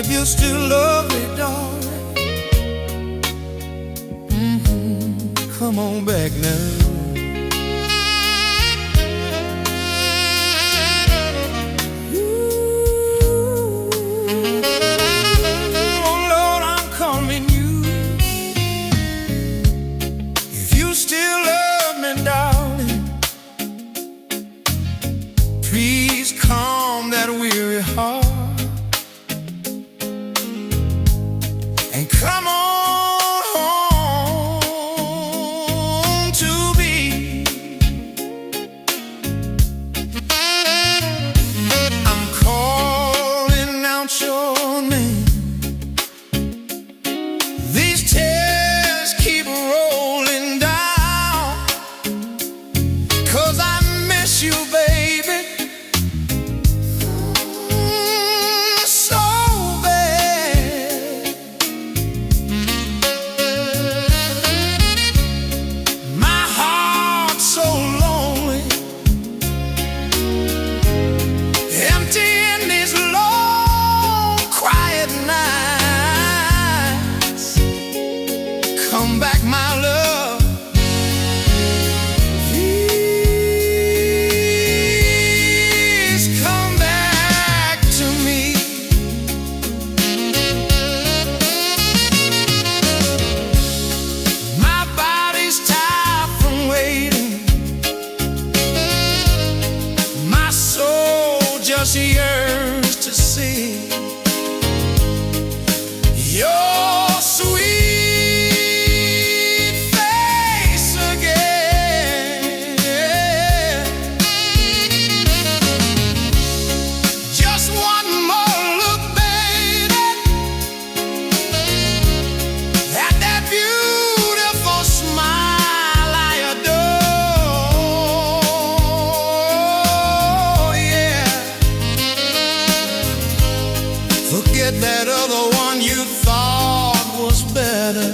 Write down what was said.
if you still love me, darling. Come on back now. Oh Lord, I'm calling you. If you still love me, darling, please calm that weary heart and come on home to me. I'm calling out your name. These tears keep rolling down, 'cause I miss you, baby, so bad. My heart's so lonely, empty in these long, quiet nights. Come back, my love, please come back to me. My body's tired from waiting, my soul just yearns to see your sweet face again. Just one more look, baby, at that beautiful smile I adore. Yeah, forget that other one you thought was better.